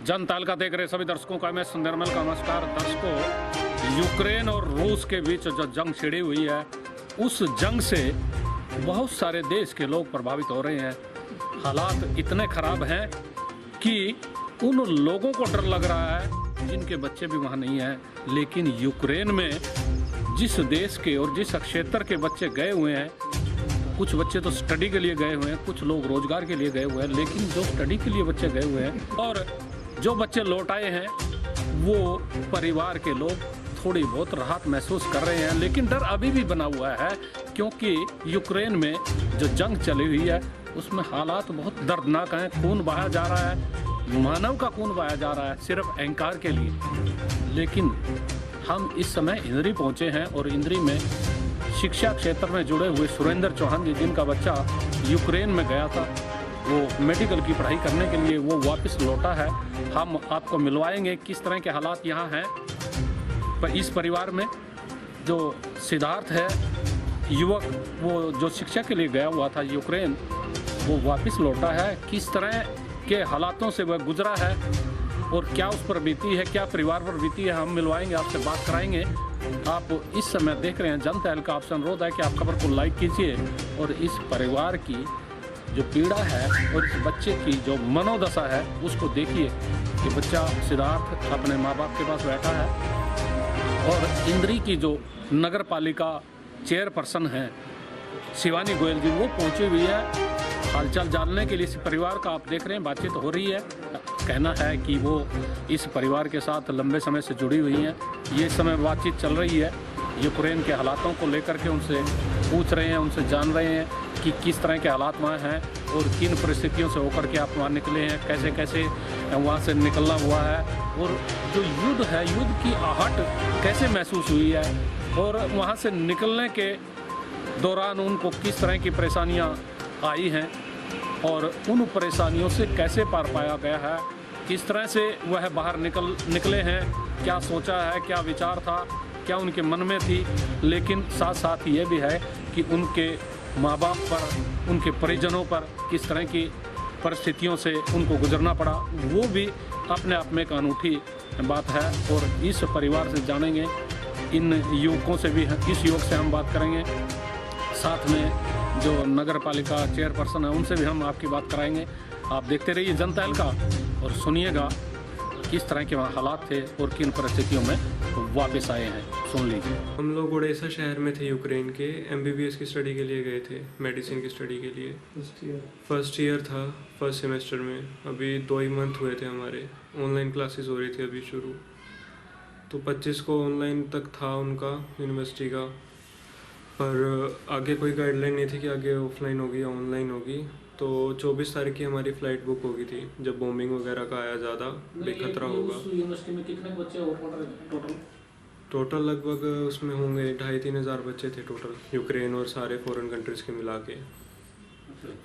जनताल का देख रहे सभी दर्शकों का मैं सुंदरमल का नमस्कार। दर्शकों, यूक्रेन और रूस के बीच जो जंग छिड़ी हुई है, उस जंग से बहुत सारे देश के लोग प्रभावित हो रहे हैं। हालात इतने खराब हैं कि उन लोगों को डर लग रहा है जिनके बच्चे भी वहाँ नहीं हैं। लेकिन यूक्रेन में जिस देश के और जिस क्षेत्र के बच्चे गए हुए हैं, कुछ बच्चे तो स्टडी के लिए गए हुए हैं, कुछ लोग रोजगार के लिए गए हुए हैं, लेकिन जो स्टडी के लिए बच्चे गए हुए हैं और जो बच्चे लौट आए हैं, वो परिवार के लोग थोड़ी बहुत राहत महसूस कर रहे हैं। लेकिन डर अभी भी बना हुआ है, क्योंकि यूक्रेन में जो जंग चली हुई है उसमें हालात बहुत दर्दनाक हैं। खून बहाया जा रहा है, मानव का खून बहाया जा रहा है सिर्फ अहंकार के लिए। लेकिन हम इस समय इंद्री पहुंचे हैं और इंद्री में शिक्षा क्षेत्र में जुड़े हुए सुरेंद्र चौहान जी, जिनका बच्चा यूक्रेन में गया था, वो मेडिकल की पढ़ाई करने के लिए वो वापस लौटा है। हम आपको मिलवाएंगे किस तरह के हालात यहाँ हैं। पर इस परिवार में जो सिद्धार्थ है, युवक, वो जो शिक्षा के लिए गया हुआ था यूक्रेन, वो वापस लौटा है। किस तरह के हालातों से वह गुजरा है और क्या उस पर बीती है, क्या परिवार पर बीती है, हम मिलवाएंगे, आपसे बात कराएंगे। आप इस समय देख रहे हैं जनता एल का। आपसे अनुरोध है कि आप खबर को लाइक कीजिए और इस परिवार की जो पीड़ा है और इस बच्चे की जो मनोदशा है उसको देखिए कि बच्चा सिद्धार्थ अपने माँ बाप के पास बैठा है और इंद्री की जो नगर पालिका चेयरपर्सन है शिवानी गोयल जी, वो पहुंची हुई है हालचाल जानने के लिए। इस परिवार का आप देख रहे हैं बातचीत हो रही है। कहना है कि वो इस परिवार के साथ लंबे समय से जुड़ी हुई हैं। ये समय बातचीत चल रही है, यूक्रेन के हालातों को लेकर के उनसे पूछ रहे हैं, उनसे जान रहे हैं कि किस तरह के हालात वहाँ हैं और किन परिस्थितियों से होकर के आप वहाँ निकले हैं, कैसे कैसे वहाँ से निकलना हुआ है और जो युद्ध है, युद्ध की आहट कैसे महसूस हुई है और वहाँ से निकलने के दौरान उनको किस तरह की परेशानियाँ आई हैं और उन परेशानियों से कैसे पार पाया गया है, किस तरह से वह बाहर निकले हैं, क्या सोचा है, क्या विचार था, क्या उनके मन में थी। लेकिन साथ साथ ये भी है कि उनके माँ बाप पर, उनके परिजनों पर किस तरह की परिस्थितियों से उनको गुजरना पड़ा, वो भी अपने आप में एक अनूठी बात है। और इस परिवार से जानेंगे, इन युवकों से भी, इस युवक से हम बात करेंगे, साथ में जो नगर पालिका चेयरपर्सन है उनसे भी हम आपकी बात कराएंगे। आप देखते रहिए जनता एल का और सुनिएगा किस तरह के वहाँ हालात थे और किन परिस्थितियों में वापस आए हैं। सुन लीजिए। हम लोग ओडेसा शहर में थे, यूक्रेन के। MBBS की स्टडी के लिए गए थे, मेडिसिन की स्टडी के लिए। फर्स्ट ईयर था, फर्स्ट सेमेस्टर में। अभी 2 ही मंथ हुए थे हमारे। ऑनलाइन क्लासेस हो रही थी अभी शुरू। तो 25 को ऑनलाइन तक था उनका यूनिवर्सिटी का, पर आगे कोई गाइडलाइन नहीं थी कि आगे ऑफलाइन होगी या ऑनलाइन होगी। तो 24 तारीख की हमारी फ़्लाइट बुक हो गई थी, जब बॉम्बिंग वगैरह का आया ज़्यादा बेखतरा होगा। यूनिवर्सिटी में कितने बच्चे टोटल? टोटल लगभग उसमें होंगे 2,500-3 हज़ार बच्चे थे टोटल, यूक्रेन और सारे फॉरेन कंट्रीज़ के मिला के।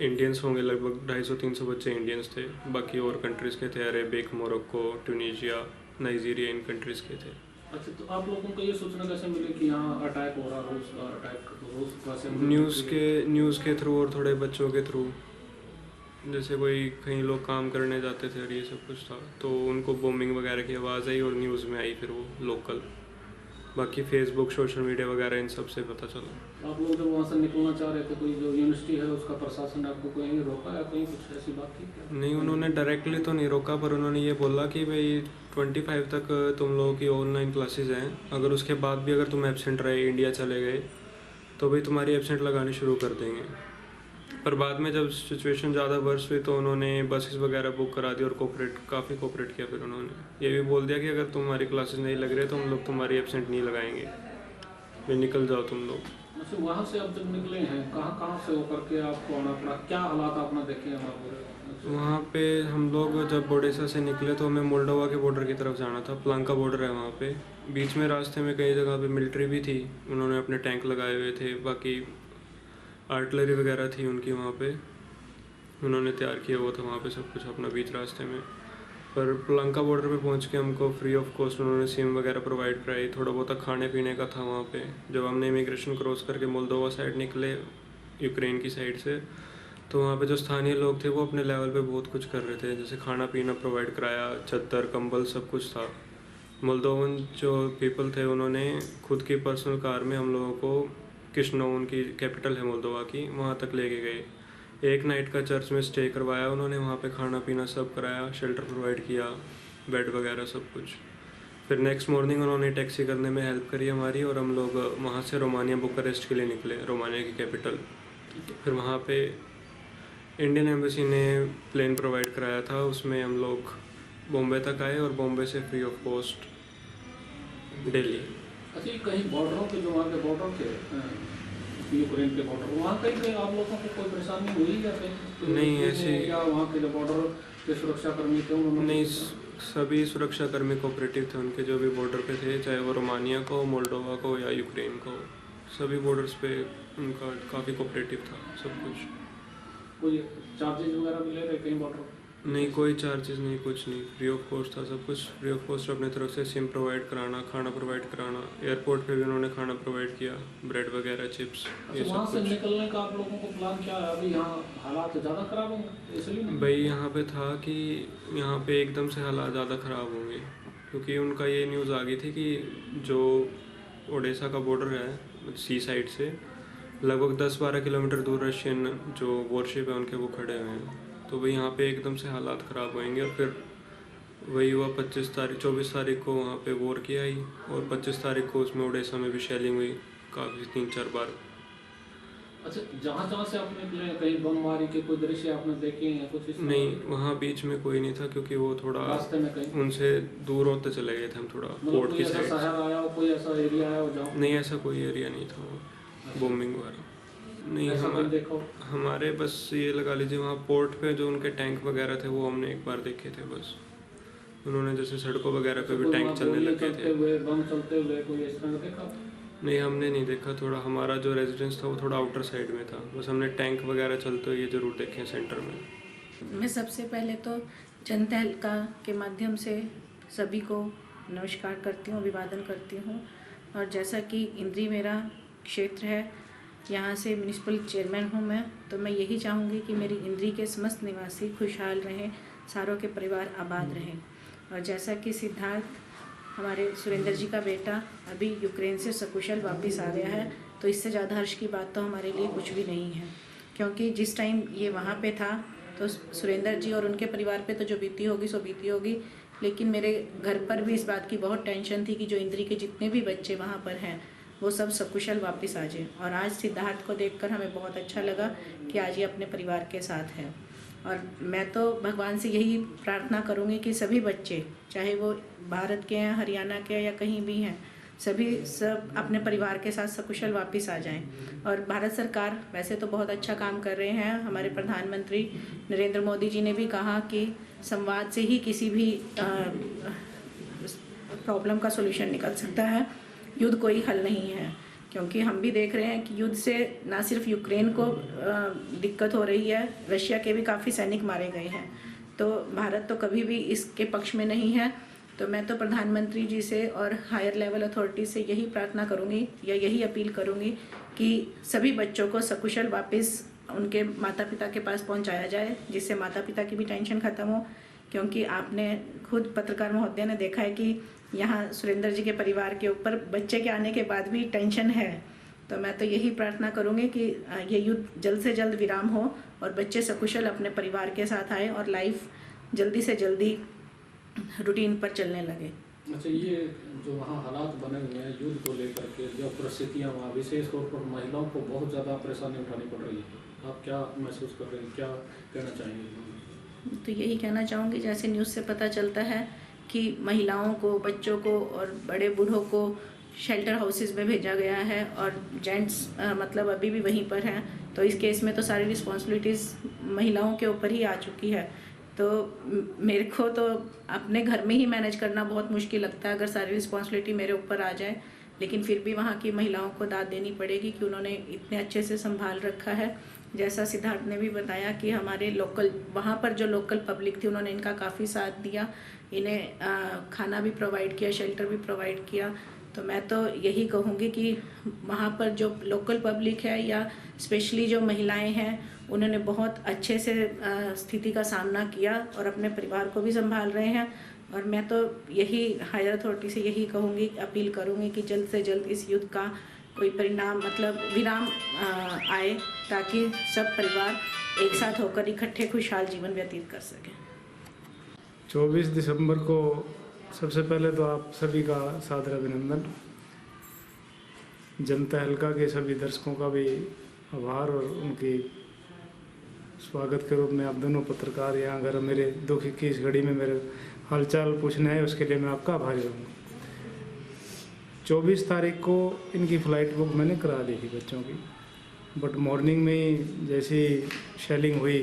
इंडियंस होंगे लगभग 250-300 बच्चे इंडियंस थे, बाकी और कंट्रीज़ के थे, अरेबिक, मोरक्को, ट्यूनीशिया, नाइजीरिया, इन कंट्रीज़ के थे। अच्छा, तो आप लोगों को ये सूचना कैसे मिली कि यहाँ अटैक हो रहा, रूस का अटैक? न्यूज़ के थ्रू और थोड़े बच्चों के थ्रू, जैसे कोई कहीं लोग काम करने जाते थे और ये सब कुछ था, तो उनको बॉम्बिंग वगैरह की आवाज़ आई और न्यूज़ में आई फिर वो लोकल। बाकी फेसबुक, सोशल मीडिया वगैरह इन सब से पता चला। आप लोग जब वहाँ से निकलना चाह रहे थे, कोई जो यूनिवर्सिटी है उसका प्रशासन ने आपको कहीं रोका या कहीं कुछ ऐसी बात थी क्या? नहीं, उन्होंने डायरेक्टली तो नहीं रोका, पर उन्होंने ये बोला कि भाई 25 तक तुम लोगों की ऑनलाइन क्लासेस हैं, अगर उसके बाद भी अगर तुम एब्सेंट रहे, इंडिया चले गए, तो भाई तुम्हारी एब्सेंट लगानी शुरू कर देंगे। पर बाद में जब सिचुएशन ज़्यादा वर्स हुई तो उन्होंने बसेस वगैरह बुक करा दी और काफ़ी कोऑपरेट किया। फिर उन्होंने ये भी बोल दिया कि अगर तुम्हारी क्लासेस नहीं लग रहे तो हम लोग तुम्हारी एब्सेंट नहीं लगाएंगे, फिर निकल जाओ तुम लोग। अच्छा, वहाँ से अब जब निकले हैं, कहाँ से होकर के आपको आना पड़ा, क्या हालात आपने देखे हैं वहाँ पे? हम लोग जब ओडेसा से निकले तो हमें मोल्डोवा के बॉर्डर की तरफ जाना था। प्लांका बॉर्डर है वहाँ पे। बीच में रास्ते में कई जगह पे मिलिट्री भी थी, उन्होंने अपने टैंक लगाए हुए थे, बाकी आर्टिलरी वगैरह थी उनकी वहाँ पे, उन्होंने तैयार किया हुआ था वहाँ पे सब कुछ अपना बीच रास्ते में। पर प्लांका बॉर्डर पे पहुँच के हमको फ्री ऑफ कॉस्ट उन्होंने सिम वगैरह प्रोवाइड कराई, थोड़ा बहुत खाने पीने का था वहाँ पे। जब हमने इमिग्रेशन क्रॉस करके मोल्दोवा साइड निकले, यूक्रेन की साइड से, तो वहाँ पे जो स्थानीय लोग थे वो अपने लेवल पे बहुत कुछ कर रहे थे, जैसे खाना पीना प्रोवाइड कराया, चद्दर कंबल सब कुछ था। मोल्दोवन जो पीपल थे उन्होंने खुद की पर्सनल कार में हम लोगों को किशिनोव, उनकी कैपिटल है मोल्दोवा की, वहाँ तक लेके गए। एक नाइट का चर्च में स्टे करवाया उन्होंने, वहाँ पे खाना पीना सब कराया, शेल्टर प्रोवाइड किया, बेड वगैरह सब कुछ। फिर नेक्स्ट मॉर्निंग उन्होंने टैक्सी करने में हेल्प करी हमारी, और हम लोग वहाँ से रोमानिया बुखारेस्ट के लिए निकले, रोमानिया की कैपिटल। फिर वहाँ पे इंडियन एम्बेसी ने प्लेन प्रोवाइड कराया था, उसमें हम लोग बॉम्बे तक आए और बॉम्बे से फ्री ऑफ कॉस्ट दिल्ली। अच्छा, कहीं बॉर्डरों के जो वहाँ के बॉर्डर थे, यूक्रेन के बॉर्डर, वहाँ कहीं पे आप लोगों को कोई परेशानी हुई या कहीं? नहीं, ऐसे या वहाँ के जो बॉर्डर के सुरक्षा कर्मी थे उन्होंने? नहीं, सभी सुरक्षा कर्मी कोऑपरेटिव थे, उनके जो भी बॉर्डर पे थे, चाहे वो रोमानिया को, मोल्डोवा को या यूक्रेन को, सभी बॉर्डर्स पे उनका काफ़ी कोऑपरेटिव था सब कुछ। कोई चार्जेज वगैरह भी ले रहे कहीं बॉर्डर? नहीं, कोई चार्जेस नहीं, कुछ नहीं, फ्री ऑफ कॉस्ट था सब कुछ। फ्री ऑफ कॉस्ट अपने तरफ से सिम प्रोवाइड कराना, खाना प्रोवाइड कराना, एयरपोर्ट पे भी उन्होंने खाना प्रोवाइड किया, ब्रेड वगैरह, चिप्स, ये वहाँ सब से कुछ। निकलने का आप लोगों को प्लान क्या है? अभी यहाँ हालात ज़्यादा ख़राब होंगे इसलिए नहीं? भाई यहाँ पे था कि यहाँ पे एकदम से हालात ज़्यादा ख़राब होंगे, क्योंकि उनका ये न्यूज़ आ गई थी कि जो ओडेसा का बॉर्डर है सी साइड से लगभग 10-12 किलोमीटर दूर रशियन जो वॉरशिप है उनके वो खड़े हुए हैं, तो भाई यहाँ पे एकदम से हालात ख़राब होंगे। और फिर वही हुआ, 24 तारीख को वहाँ पे वॉर की आई, और 25 तारीख को उसमें ओडेसा में भी शेलिंग हुई काफ़ी 3-4 बार। अच्छा, जहाँ से आपने निकले कहीं बमबारी के कोई दृश्य आपने देखे हैं कुछ इस? नहीं, वहाँ बीच में कोई नहीं था, क्योंकि वो थोड़ा रास्ते में कहीं उनसे दूर होते चले गए थे हम, थोड़ा पोर्ट की साइड। शहर आया हो, कोई ऐसा एरिया आया हो जहाँ? नहीं, ऐसा कोई एरिया नहीं था वो बॉम्बिंग वगैरह नहीं। हमारे बस ये लगा लीजिए, वहाँ पोर्ट पे जो उनके टैंक वगैरह थे वो हमने एक बार देखे थे बस। उन्होंने जैसे सड़कों वगैरह पे भी टैंक चलने लगे थे। बम चलते हुए कोई इस तरह देखा? नहीं, हमने नहीं देखा, थोड़ा हमारा जो रेजिडेंस था वो थोड़ा आउटर साइड में था, बस हमने टैंक वगैरह चलते हुए ये ज़रूर देखे सेंटर में। मैं सबसे पहले तो जनता हल्का के माध्यम से सभी को नमस्कार करती हूँ, अभिवादन करती हूँ। और जैसा कि इंद्री मेरा क्षेत्र है, यहाँ से म्यूनिसिपल चेयरमैन हूँ मैं, तो मैं यही चाहूँगी कि मेरी इंद्री के समस्त निवासी खुशहाल रहें, सारों के परिवार आबाद रहें। और जैसा कि सिद्धार्थ हमारे सुरेंद्र जी का बेटा अभी यूक्रेन से सकुशल वापस आ गया है, तो इससे ज़्यादा हर्ष की बात तो हमारे लिए कुछ भी नहीं है, क्योंकि जिस टाइम ये वहाँ पे था तो सुरेंद्र जी और उनके परिवार पे तो जो बीती होगी सो बीती होगी, लेकिन मेरे घर पर भी इस बात की बहुत टेंशन थी कि जो इंद्री के जितने भी बच्चे वहाँ पर हैं वो सब सकुशल वापस आ जाए। और आज सिद्धार्थ को देखकर हमें बहुत अच्छा लगा कि आज ये अपने परिवार के साथ है। और मैं तो भगवान से यही प्रार्थना करूँगी कि सभी बच्चे, चाहे वो भारत के हैं, हरियाणा के या कहीं भी हैं, सब अपने परिवार के साथ सकुशल वापस आ जाएं। और भारत सरकार वैसे तो बहुत अच्छा काम कर रहे हैं। हमारे प्रधानमंत्री नरेंद्र मोदी जी ने भी कहा कि संवाद से ही किसी भी प्रॉब्लम का सॉल्यूशन निकल सकता है, युद्ध कोई हल नहीं है। क्योंकि हम भी देख रहे हैं कि युद्ध से ना सिर्फ यूक्रेन को दिक्कत हो रही है, रशिया के भी काफ़ी सैनिक मारे गए हैं, तो भारत तो कभी भी इसके पक्ष में नहीं है। तो मैं तो प्रधानमंत्री जी से और हायर लेवल अथॉरिटी से यही प्रार्थना करूंगी या यही अपील करूंगी कि सभी बच्चों को सकुशल वापस उनके माता पिता के पास पहुंचाया जाए, जिससे माता पिता की भी टेंशन ख़त्म हो। क्योंकि आपने खुद पत्रकार महोदय ने देखा है कि यहाँ सुरेंद्र जी के परिवार के ऊपर बच्चे के आने के बाद भी टेंशन है। तो मैं तो यही प्रार्थना करूँगी कि ये युद्ध जल्द से जल्द विराम हो और बच्चे सकुशल अपने परिवार के साथ आए और लाइफ जल्दी से जल्दी रूटीन पर चलने लगे। अच्छा, ये जो वहाँ हालात बने हुए हैं युद्ध को लेकर के, जो परिस्थितियाँ वहाँ विशेष तौर पर महिलाओं को बहुत ज़्यादा परेशानी उठानी पड़ रही है, आप क्या महसूस कर रहे हैं, क्या कहना चाहेंगे? तो यही कहना चाहूँगी, जैसे न्यूज़ से पता चलता है कि महिलाओं को, बच्चों को और बड़े बूढ़ों को शेल्टर हाउसेस में भेजा गया है और जेंट्स मतलब अभी भी वहीं पर हैं। तो इस केस में तो सारी रिस्पॉन्सिबिलिटीज़ महिलाओं के ऊपर ही आ चुकी है। तो मेरे को तो अपने घर में ही मैनेज करना बहुत मुश्किल लगता है अगर सारी रिस्पॉन्सिबिलिटी मेरे ऊपर आ जाए, लेकिन फिर भी वहाँ की महिलाओं को दाद देनी पड़ेगी कि उन्होंने इतने अच्छे से संभाल रखा है। जैसा सिद्धार्थ ने भी बताया कि हमारे लोकल, वहाँ पर जो लोकल पब्लिक थी उन्होंने इनका काफ़ी साथ दिया, इन्हें खाना भी प्रोवाइड किया, शेल्टर भी प्रोवाइड किया। तो मैं तो यही कहूँगी कि वहाँ पर जो लोकल पब्लिक है या स्पेशली जो महिलाएं हैं उन्होंने बहुत अच्छे से स्थिति का सामना किया और अपने परिवार को भी संभाल रहे हैं। और मैं तो यही हायर अथॉरिटी से यही कहूँगी, अपील करूँगी कि जल्द से जल्द इस युद्ध का कोई परिणाम मतलब विराम आए, ताकि सब परिवार एक साथ होकर इकट्ठे खुशहाल जीवन व्यतीत कर सकें। 24 दिसंबर को सबसे पहले तो आप सभी का सादर अभिनंदन। जनता हल्का के सभी दर्शकों का भी आभार और उनकी स्वागत के रूप में आप दोनों पत्रकार यहाँ अगर मेरे दुख की इस घड़ी में मेरे हालचाल पूछना है, उसके लिए मैं आपका आभारी रहूँगा। 24 तारीख को इनकी फ़्लाइट बुक मैंने करा दी थी बच्चों की, बट मॉर्निंग में ही जैसी शेलिंग हुई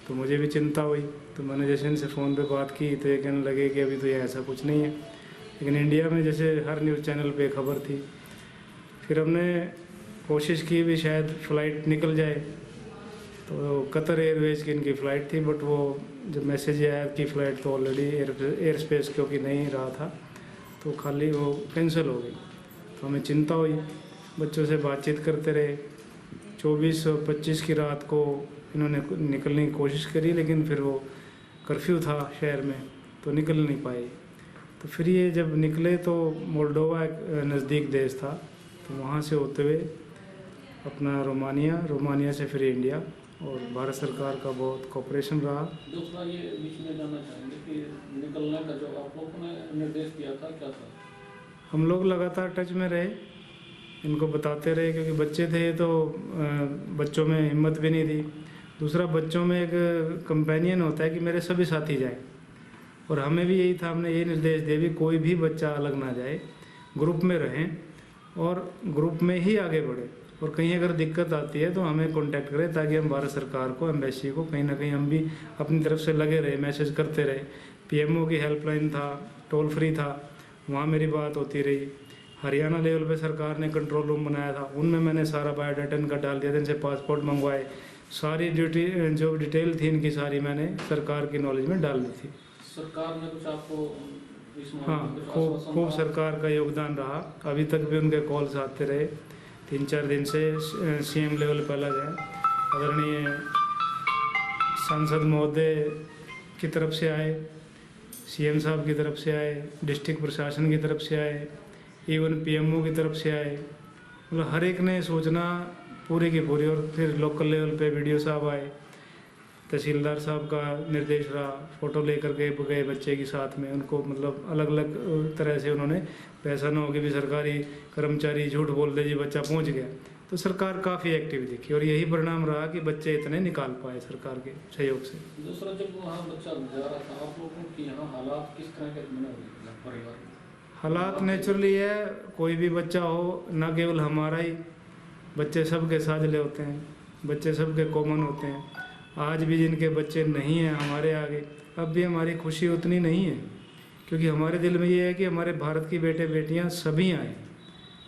तो मुझे भी चिंता हुई। तो मैंने जैसे इनसे फ़ोन पे बात की तो ये कहने लगे कि अभी तो ये ऐसा कुछ नहीं है, लेकिन इंडिया में जैसे हर न्यूज़ चैनल पे खबर थी। फिर हमने कोशिश की भी शायद फ़्लाइट निकल जाए, तो कतर एयरवेज की इनकी फ़्लाइट थी, बट वो जब मैसेज आया कि फ़्लाइट तो ऑलरेडी एयर स्पेस क्योंकि नहीं रहा था तो खाली वो कैंसिल हो गई। तो हमें चिंता हुई, बच्चों से बातचीत करते रहे। 24 और 25 की रात को इन्होंने निकलने की कोशिश करी, लेकिन फिर वो कर्फ्यू था शहर में तो निकल नहीं पाए। तो फिर ये जब निकले तो मोल्डोवा एक नज़दीक देश था, तो वहाँ से होते हुए अपना रोमानिया से फिर इंडिया, और भारत सरकार का बहुत कोऑपरेशन रहा। दूसरा ये बीच में जानना चाहेंगे कि निकलने का जो आप लोगों ने निर्देश दिया था क्या था? हम लोग लगातार टच में रहे, इनको बताते रहे, क्योंकि बच्चे थे तो बच्चों में हिम्मत भी नहीं थी। दूसरा, बच्चों में एक कंपेनियन होता है कि मेरे सभी साथी जाएं, और हमें भी यही था, हमने ये निर्देश दिए भी कोई भी बच्चा अलग ना जाए, ग्रुप में रहें और ग्रुप में ही आगे बढ़े, और कहीं अगर दिक्कत आती है तो हमें कांटेक्ट करें, ताकि हम भारत सरकार को, एम्बेसी को कहीं ना कहीं हम भी अपनी तरफ से लगे रहे, मैसेज करते रहे। पीएमओ की हेल्पलाइन था, टोल फ्री था, वहाँ मेरी बात होती रही। हरियाणा लेवल पे सरकार ने कंट्रोल रूम बनाया था, उनमें मैंने सारा बायोडाटा इनका डाल दिया था, इनसे पासपोर्ट मंगवाए, सारी जो डिटेल थी इनकी सारी मैंने सरकार की नॉलेज में डाल दी थी। सरकार ने कुछ आपको इस हाँ, खूब सरकार का योगदान रहा। अभी तक भी उनके कॉल्स आते रहे, 3-4 दिन से सीएम लेवल पर अलग है, आदरणीय सांसद महोदय की तरफ से आए, सीएम साहब की तरफ से आए, डिस्ट्रिक्ट प्रशासन की तरफ से आए, इवन पीएमओ की तरफ से आए, मतलब हर एक ने सूचना पूरी की पूरी। और फिर लोकल लेवल पे वीडियो साहब आए, तहसीलदार साहब का निर्देश रहा, फ़ोटो लेकर के गए बच्चे के साथ में, उनको मतलब अलग अलग तरह से उन्होंने, ऐसा ना हो कि भी सरकारी कर्मचारी झूठ बोल दे जी बच्चा पहुंच गया। तो सरकार काफ़ी एक्टिव दिखी, और यही परिणाम रहा कि बच्चे इतने निकाल पाए सरकार के सहयोग से। दूसरा, जब वहाँ बच्चा जा रहा था, आप लोगों की यहाँ हालात किस तरह के बने हुए परिवार? हालात नेचुरली है, कोई भी बच्चा हो, ना केवल हमारा ही, बच्चे सबके साझले होते हैं, बच्चे सबके कॉमन होते हैं। आज भी जिनके बच्चे नहीं हैं हमारे आगे, अब भी हमारी खुशी उतनी नहीं है, क्योंकि हमारे दिल में ये है कि हमारे भारत की बेटे बेटियां सभी आए।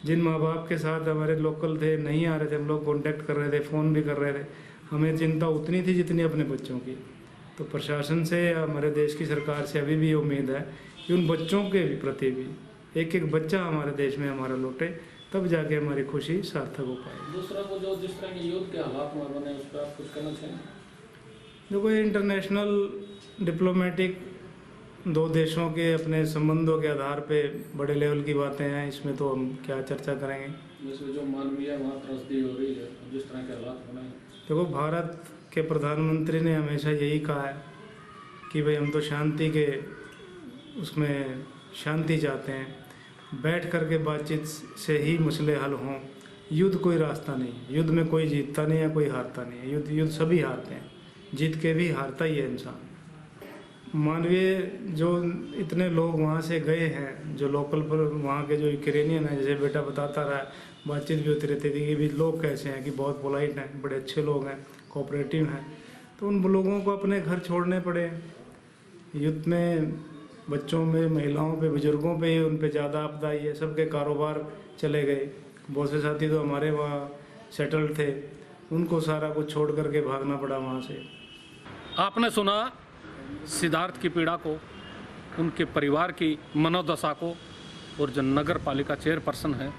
जिन माँ बाप के साथ हमारे लोकल थे, नहीं आ रहे थे, हम लोग कांटेक्ट कर रहे थे, फ़ोन भी कर रहे थे, हमें चिंता उतनी थी जितनी अपने बच्चों की। तो प्रशासन से, हमारे देश की सरकार से अभी भी उम्मीद है कि उन बच्चों के प्रति भी एक एक बच्चा हमारे देश में हमारा लौटे, तब जाके हमारी खुशी सार्थक हो पाए। दूसरा, वो जो जिस तरह के युद्ध के हालात में बने, उस पर आप कुछ कहना चाहेंगे? देखो, इंटरनेशनल डिप्लोमेटिक दो देशों के अपने संबंधों के आधार पे बड़े लेवल की बातें हैं, इसमें तो हम क्या चर्चा करेंगे। जैसे जो मानवीय वहाँ त्रसदी हो रही है, जिस तरह के हालात बने हैं। देखो, भारत के प्रधानमंत्री ने हमेशा यही कहा है कि भाई हम तो शांति के उसमें शांति चाहते हैं, बैठ कर के बातचीत से ही मसले हल हों, युद्ध कोई रास्ता नहीं है, युद्ध में कोई जीतता नहीं है, कोई हारता नहीं है, युद्ध सभी हारते हैं, जीत के भी हारता ही है इंसान। मानवीय जो इतने लोग वहाँ से गए हैं, जो लोकल पर वहाँ के जो यूक्रेनियन हैं, जैसे बेटा बताता रहा, बातचीत भी होती रहती थी कि भी लोग कैसे हैं, कि बहुत पोलाइट हैं, बड़े अच्छे लोग हैं, कोऑपरेटिव हैं। तो उन लोगों को अपने घर छोड़ने पड़े। युद्ध में बच्चों में, महिलाओं पे, बुजुर्गों पे ही उन पे ज़्यादा आपदा आई है, सबके कारोबार चले गए। बहुत से साथी तो हमारे वहाँ सेटल्ड थे, उनको सारा कुछ छोड़ करके भागना पड़ा वहाँ से। आपने सुना सिद्धार्थ की पीड़ा को, उनके परिवार की मनोदशा को, और जो नगर पालिका चेयरपर्सन हैं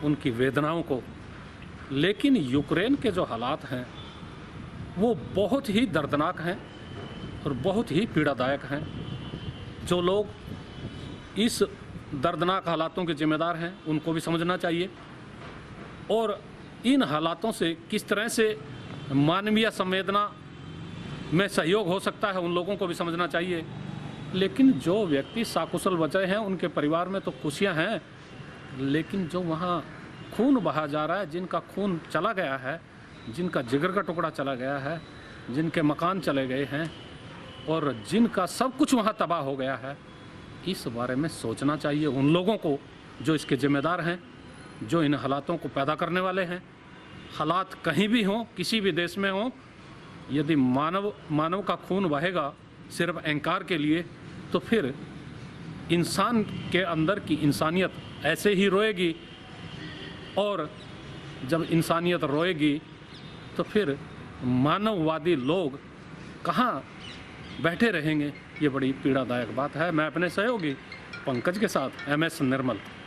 उनकी वेदनाओं को। लेकिन यूक्रेन के जो हालात हैं वो बहुत ही दर्दनाक हैं और बहुत ही पीड़ादायक हैं। जो लोग इस दर्दनाक हालातों के जिम्मेदार हैं उनको भी समझना चाहिए, और इन हालातों से किस तरह से मानवीय संवेदना में सहयोग हो सकता है उन लोगों को भी समझना चाहिए। लेकिन जो व्यक्ति साकुशल बचे हैं उनके परिवार में तो खुशियां हैं, लेकिन जो वहाँ खून बहा जा रहा है, जिनका खून चला गया है, जिनका जिगर का टुकड़ा चला गया है, जिनके मकान चले गए हैं और जिनका सब कुछ वहाँ तबाह हो गया है, इस बारे में सोचना चाहिए उन लोगों को जो इसके जिम्मेदार हैं, जो इन हालातों को पैदा करने वाले हैं। हालात कहीं भी हों, किसी भी देश में हों, यदि मानव का खून बहेगा सिर्फ अहंकार के लिए, तो फिर इंसान के अंदर की इंसानियत ऐसे ही रोएगी, और जब इंसानियत रोएगी तो फिर मानववादी लोग कहाँ बैठे रहेंगे। ये बड़ी पीड़ादायक बात है। मैं अपने सहयोगी पंकज के साथ MS निर्मल।